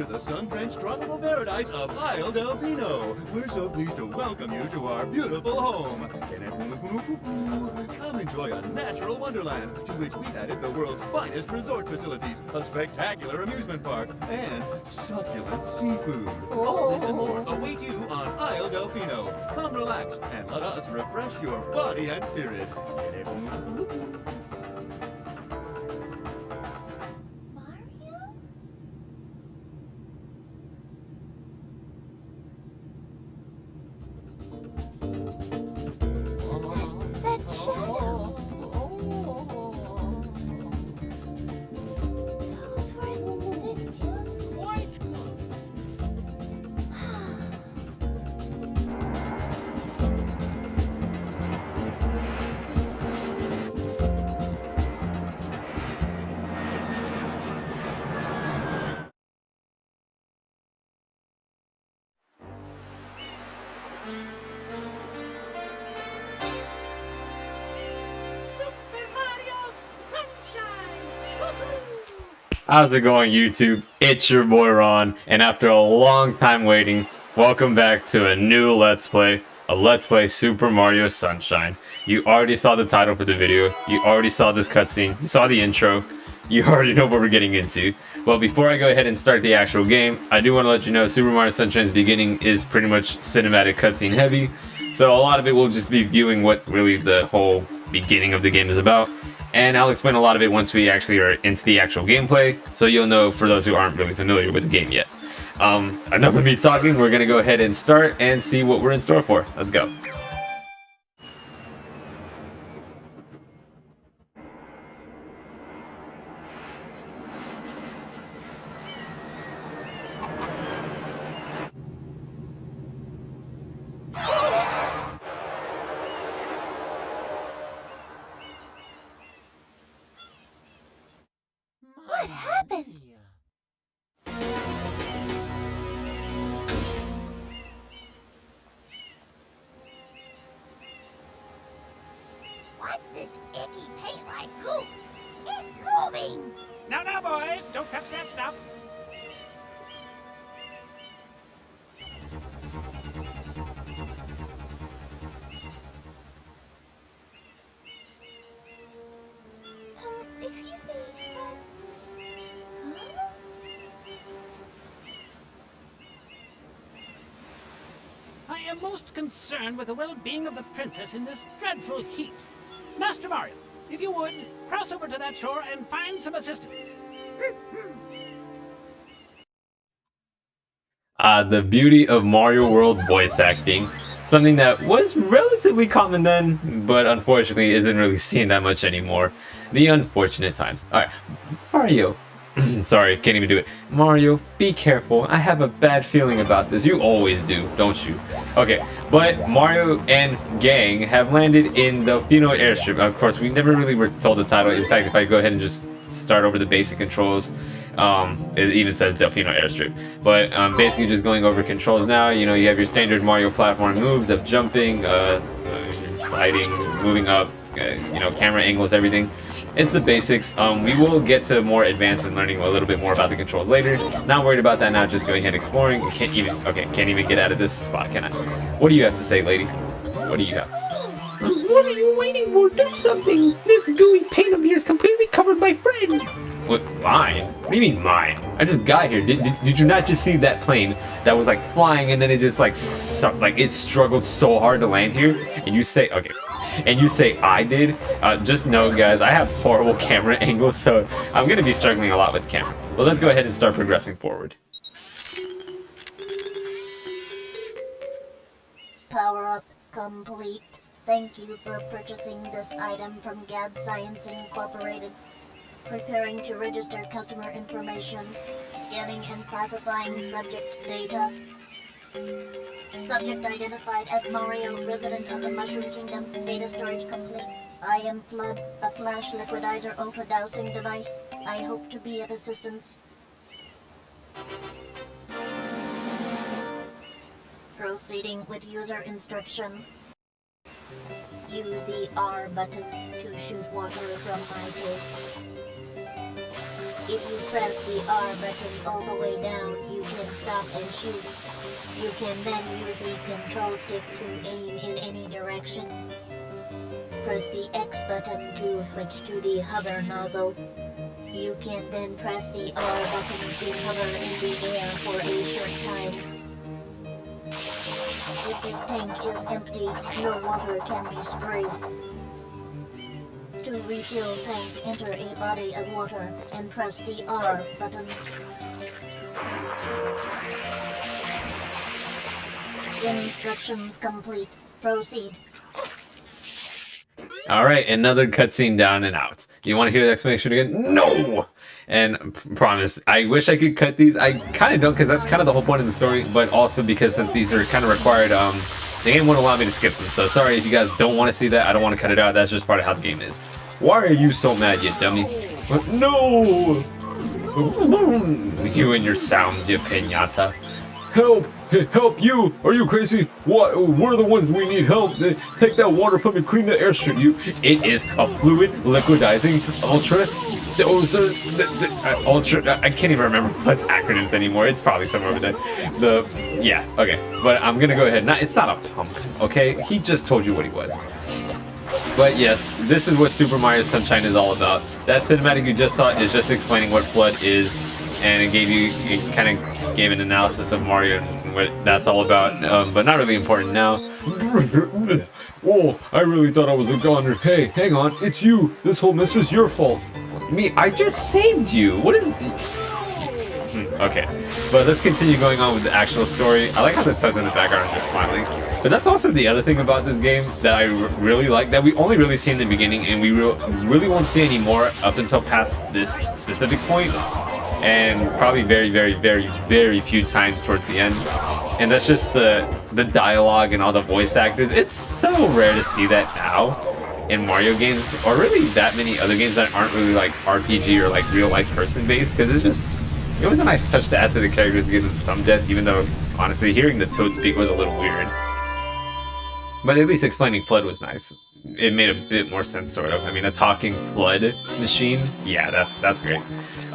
to the sun-drenched tropical paradise of Isle Delfino. We're so pleased to welcome you to our beautiful home. Come enjoy a natural wonderland to which we've added the world's finest resort facilities, a spectacular amusement park, and succulent seafood. All this and more await you on Isle Delfino. Come relax and let us refresh your body and spirit. How's it going, YouTube? It's your boy Ron, and after a long time waiting, welcome back to a new Let's Play, a Let's Play Super Mario Sunshine. You already saw the title for the video, you already saw this cutscene, you saw the intro, you already know what we're getting into. Well, before I go ahead and start the actual game, I do want to let you know Super Mario Sunshine's beginning is pretty much cinematic cutscene heavy, so a lot of it will just be viewing what really the whole beginning of the game is about. And I'll explain a lot of it once we actually are into the actual gameplay, so you'll know for those who aren't really familiar with the game yet. Enough of me talking, we're gonna go ahead and start and see what we're in store for. Let's go. What happened? What's this icky paint-like goop? It's moving! No, no, boys! Don't touch that stuff! Excuse me, but... Huh? I am most concerned with the well-being of the princess in this dreadful heat. Master Mario, if you would, cross over to that shore and find some assistance. The beauty of Mario World voice acting. Something that was relatively common then, but unfortunately isn't really seen that much anymore. The unfortunate times. Alright, Mario. Sorry, can't even do it. Mario, be careful. I have a bad feeling about this. You always do, don't you? Okay, but Mario and gang have landed in the Delfino Airstrip. Of course, we never really were told the title. In fact, if I go ahead and just start over the basic controls, it even says Delfino Airstrip. But basically just going over controls now. You know, you have your standard Mario platform moves of jumping, sliding, moving up, you know, camera angles, everything. It's the basics. We will get to more advanced and learning a little bit more about the controls later. Not worried about that now, just going ahead exploring. Can't even get out of this spot, can I? What do you have to say, lady? What do you have? What are you waiting for? Do something! This gooey paint of yours completely covered my friend! What, mine? What do you mean mine? I just got here. Did you not just see that plane that was like flying and then it just like it struggled so hard to land here? And you say, okay. And you say I did? Just know, guys, I have horrible camera angles, so I'm going to be struggling a lot with the camera. Well, let's go ahead and start progressing forward. Power up complete. Thank you for purchasing this item from GAD Science Incorporated. Preparing to register customer information. Scanning and classifying subject data. Subject identified as Mario, resident of the Mushroom Kingdom. Data storage complete. I am Flood, a flash liquidizer ultra dowsing device. I hope to be of assistance. Proceeding with user instruction. Use the R button to shoot water from my tank. If you press the R button all the way down, you can stop and shoot. You can then use the control stick to aim in any direction. Press the X button to switch to the hover nozzle. You can then press the R button to hover in the air for a short time. If this tank is empty, no water can be sprayed. To refill tank, enter a body of water and press the R button. Instructions complete. Proceed. All right, another cutscene down and out. You want to hear the explanation again? No! And promise, I wish I could cut these. I kind of don't, because that's kind of the whole point of the story, but also because since these are kind of required, the game won't allow me to skip them. So sorry if you guys don't want to see that. I don't want to cut it out. That's just part of how the game is. Why are you so mad, you dummy? No! You and your sound, you pinata. Help! Help you! Are you crazy? What? We're the ones we need help. Take that water from and clean the airstrip. It is a fluid liquidizing ultra. Ultra. I can't even remember what's acronyms anymore. It's probably somewhere over there. Yeah. Okay. But I'm gonna go ahead. It's not a pump. Okay. He just told you what he was. But yes, this is what Super Mario Sunshine is all about. That cinematic you just saw is just explaining what FLUDD is, and it kind of gave an analysis of Mario and what that's all about, but not really important now. Oh, I really thought I was a goner. Hey, hang on, it's you. This whole mess is your fault. Me, I just saved you. What is... Okay, but let's continue going on with the actual story. I like how the toads in the background are just smiling. But that's also the other thing about this game that I really like, that we only really see in the beginning, and we really won't see any more up until past this specific point, and probably very, very, very, very few times towards the end. And that's just the dialogue and all the voice actors. It's so rare to see that now in Mario games, or really that many other games that aren't really like RPG or like real life person based, because it was a nice touch to add to the characters to give them some depth, even though honestly hearing the Toad speak was a little weird. But at least explaining FLUDD was nice. It made a bit more sense, sort of. I mean, a talking FLUDD machine? Yeah, that's great.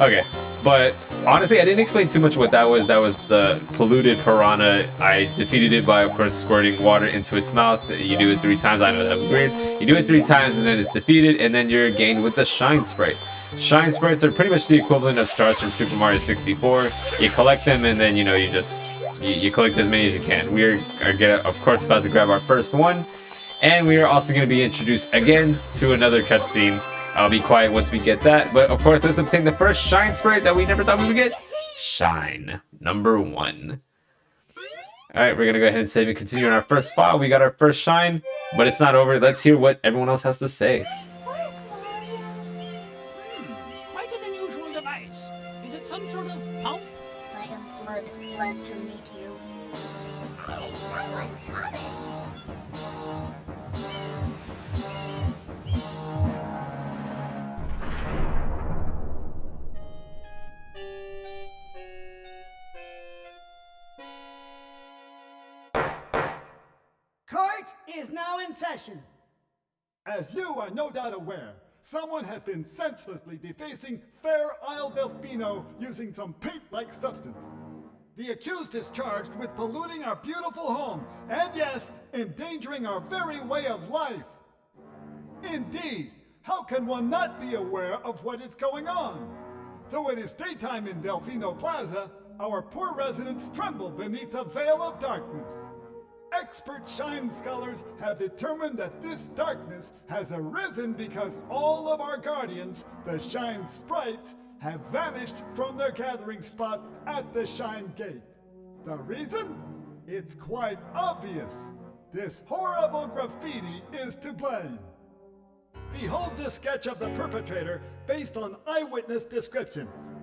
Okay, but honestly, I didn't explain too much what that was. That was the polluted piranha. I defeated it by, of course, squirting water into its mouth. You do it 3 times. I know that was weird. You do it 3 times, and then it's defeated, and then you're gained with the Shine Sprite. Shine Sprites are pretty much the equivalent of stars from Super Mario 64. You collect them, and then, you know, you collect as many as you can. We are of course, about to grab our first one, and we are also going to be introduced again to another cutscene. I'll be quiet once we get that, but of course, let's obtain the first Shine Sprite that we never thought we would get. Shine, number 1. Alright, we're going to go ahead and save and continue on our first file. We got our first Shine, but it's not over. Let's hear what everyone else has to say. Quite an unusual device. Is it some sort of pump? I am FLUDD. Glad to meet you. Someone's coming. Court is now in session. As you are no doubt aware, someone has been senselessly defacing Fair Isle Delfino using some paint-like substance. The accused is charged with polluting our beautiful home, and yes, endangering our very way of life. Indeed, how can one not be aware of what is going on? Though it is daytime in Delfino Plaza, our poor residents tremble beneath a veil of darkness. Expert Shine scholars have determined that this darkness has arisen because all of our guardians, the Shine Sprites, have vanished from their gathering spot at the Shine Gate. The reason? It's quite obvious. This horrible graffiti is to blame. Behold this sketch of the perpetrator based on eyewitness descriptions.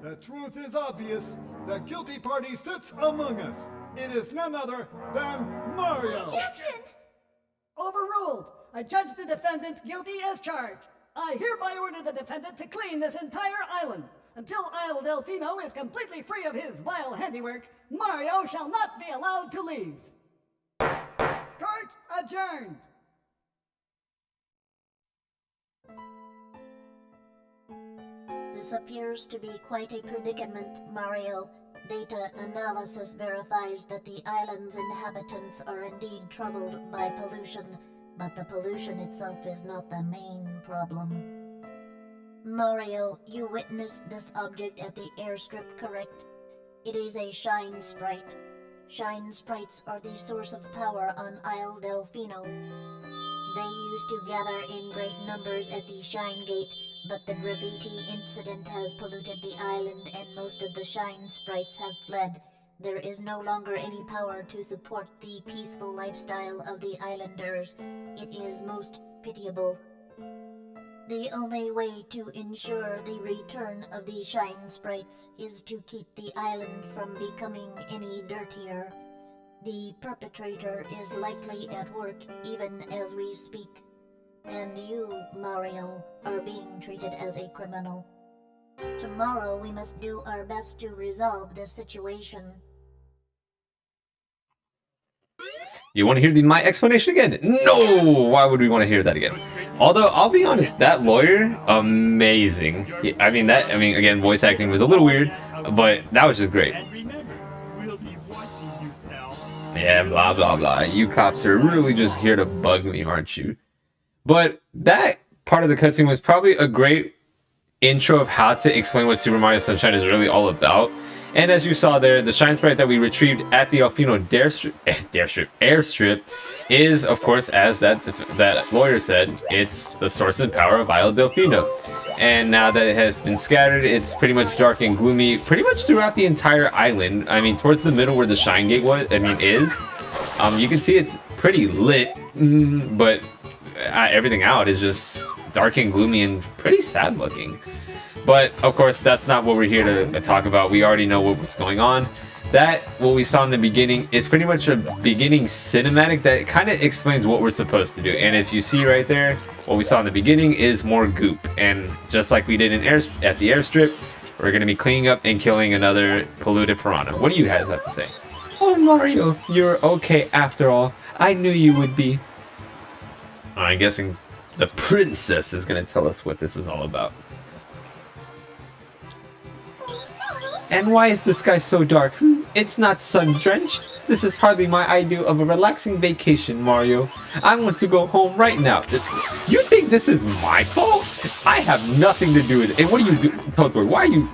The truth is obvious. The guilty party sits among us. It is none other than Mario! Objection! Overruled. I judge the defendant guilty as charged. I hereby order the defendant to clean this entire island. Until Isle Delfino is completely free of his vile handiwork, Mario shall not be allowed to leave. Court adjourned. The This appears to be quite a predicament, Mario. Data analysis verifies that the island's inhabitants are indeed troubled by pollution, but the pollution itself is not the main problem. Mario, you witnessed this object at the airstrip, correct? It is a shine sprite. Shine sprites are the source of power on Isle Delfino. They used to gather in great numbers at the Shine Gate, but the graffiti incident has polluted the island and most of the Shine sprites have fled. There is no longer any power to support the peaceful lifestyle of the islanders. It is most pitiable. The only way to ensure the return of the Shine sprites is to keep the island from becoming any dirtier. The perpetrator is likely at work even as we speak. And you, Mario, are being treated as a criminal. Tomorrow we must do our best to resolve this situation. You want to hear my explanation again? No! Why would we want to hear that again? Although, I'll be honest, that lawyer, amazing. I mean, again, voice acting was a little weird, but that was just great. Yeah, blah, blah, blah. You cops are really just here to bug me, aren't you? But that part of the cutscene was probably a great intro of how to explain what Super Mario Sunshine is really all about. And as you saw there, the Shine Sprite that we retrieved at the Alfino Airstrip is, of course, as that lawyer said, it's the source and power of Isle Delfino. And now that it has been scattered, it's pretty much dark and gloomy, pretty much throughout the entire island. I mean, towards the middle where the Shine Gate is. You can see it's pretty lit, but everything out is just dark and gloomy and pretty sad looking. But of course, that's not what we're here to talk about. We already know what's going on. What we saw in the beginning is pretty much a beginning cinematic that kind of explains what we're supposed to do. And if you see right there, what we saw in the beginning is more goop. And just like we did at the airstrip, we're going to be cleaning up and killing another polluted piranha. What do you guys have to say? Oh, Mario, you're okay after all. I knew you would be. I'm guessing the princess is going to tell us what this is all about. And why is the sky so dark? It's not sun-drenched. This is hardly my idea of a relaxing vacation, Mario. I want to go home right now. You think this is my fault? I have nothing to do with it. And what do you do? Toadboy, why are you...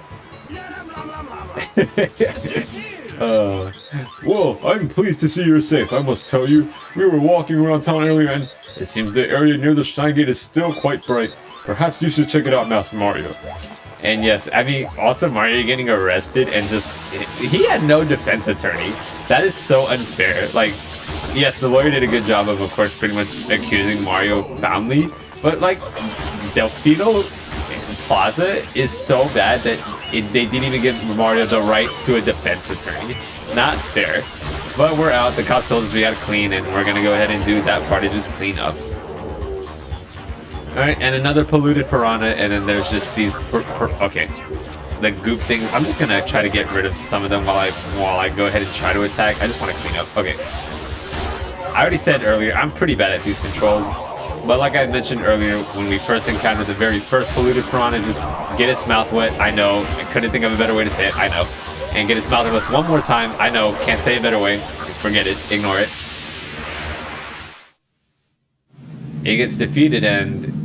Well, I'm pleased to see you're safe, I must tell you. We were walking around town earlier and it seems the area near the Shine Gate is still quite bright. Perhaps you should check it out, Master Mario. And yes, I mean, also Mario getting arrested and he had no defense attorney. That is so unfair. Like, yes, the lawyer did a good job of course, pretty much accusing Mario foully. But like, Delfino Plaza is so bad that they didn't even give Mario the right to a defense attorney. Not fair. But we're out. The cops told us we gotta clean, and we're gonna go ahead and do that part to just clean up. Alright, and another polluted piranha, and then there's just these... Okay, the goop thing. I'm just gonna try to get rid of some of them while I go ahead and try to attack. I just want to clean up. Okay. I already said earlier, I'm pretty bad at these controls. But like I mentioned earlier, when we first encountered the very first polluted piranha, just get its mouth wet. I know, I couldn't think of a better way to say it. I know. And get its mouth wet one more time. I know, can't say a better way. Forget it. Ignore it. It gets defeated and...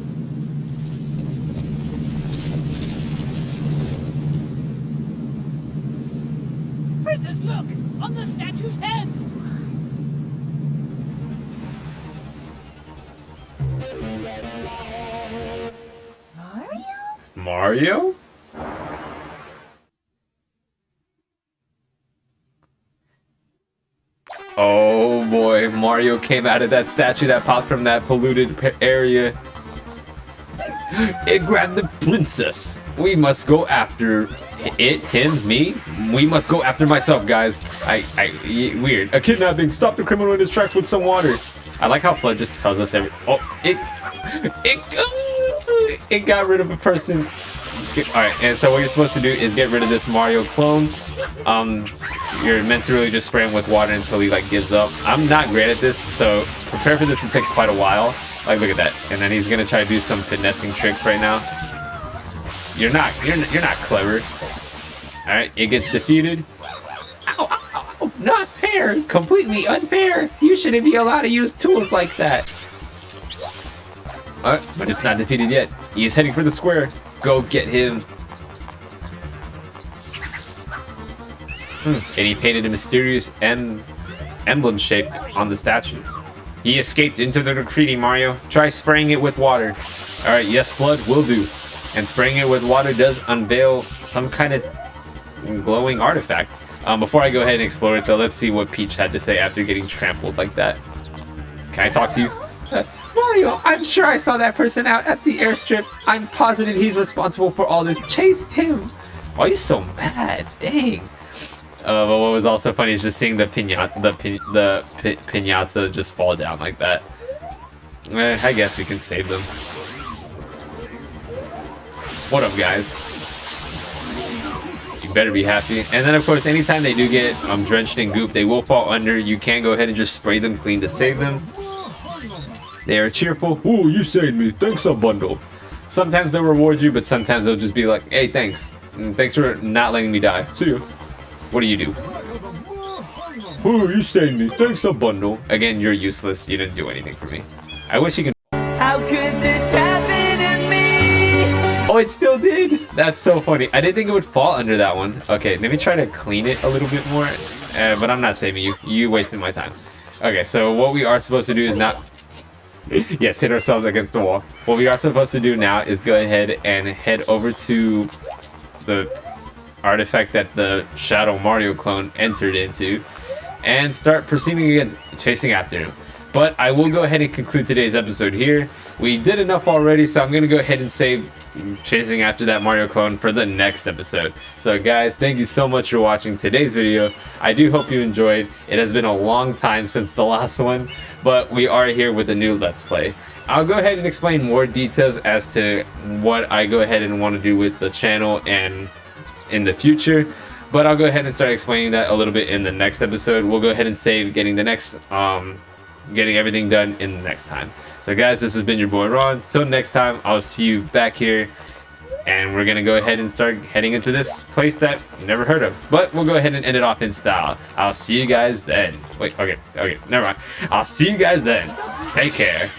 Princess, look! On the statue's head! Mario? Oh boy, Mario came out of that statue that popped from that polluted area. It grabbed the princess. We must go after it, him, me. We must go after myself, guys. Weird. A kidnapping. Stop the criminal in his tracks with some water. I like how Flood just tells us it got rid of a person. Alright, and so what you're supposed to do is get rid of this Mario clone. You're meant to really just spray him with water until he like gives up. I'm not great at this, so prepare for this to take quite a while. Like, look at that. And then he's gonna try to do some finessing tricks right now. You're not clever. Alright, it gets defeated. Ow, ow, ow, not fair! Completely unfair! You shouldn't be allowed to use tools like that! But it's not defeated yet. He's heading for the square. Go get him. And he painted a mysterious emblem shape on the statue. He escaped into the graffiti, Mario. Try spraying it with water. Alright, yes, Flood, will do. And spraying it with water does unveil some kind of glowing artifact. Before I go ahead and explore it, though, let's see what Peach had to say after getting trampled like that. Can I talk to you? Mario, I'm sure I saw that person out at the airstrip. I'm positive he's responsible for all this. Chase him! Why are you so mad? Dang. But what was also funny is just seeing the piñata just fall down like that. I guess we can save them. What up, guys? You better be happy. And then, of course, anytime they do get drenched in goop, they will fall under. You can go ahead and just spray them clean to save them. They are cheerful. Ooh, you saved me. Thanks a bundle. Sometimes they'll reward you, but sometimes they'll just be like, hey, thanks. Thanks for not letting me die. See ya. What do you do? Ooh, you saved me. Thanks a bundle. Again, you're useless. You didn't do anything for me. I wish you could. How could this happen to me? Oh, it still did. That's so funny. I didn't think it would fall under that one. Okay, let me try to clean it a little bit more. But I'm not saving you. You wasted my time. Okay, so what we are supposed to do is not... yes, hit ourselves against the wall. What we are supposed to do now is go ahead and head over to the artifact that the Shadow Mario clone entered into and start proceeding against chasing after him. But I will go ahead and conclude today's episode here. We did enough already, so I'm going to go ahead and save chasing after that Mario clone for the next episode. So guys, thank you so much for watching today's video. I do hope you enjoyed. It has been a long time since the last one, but we are here with a new Let's Play. I'll go ahead and explain more details as to what I go ahead and want to do with the channel and in the future, but I'll go ahead and start explaining that a little bit in the next episode. We'll go ahead and save getting the next getting everything done in the next time. So guys, this has been your boy Ron. Till next time, I'll see you back here, and we're gonna go ahead and start heading into this place that you never heard of, but we'll go ahead and end it off in style. I'll see you guys then. Wait, okay, never mind. I'll see you guys then. Take care.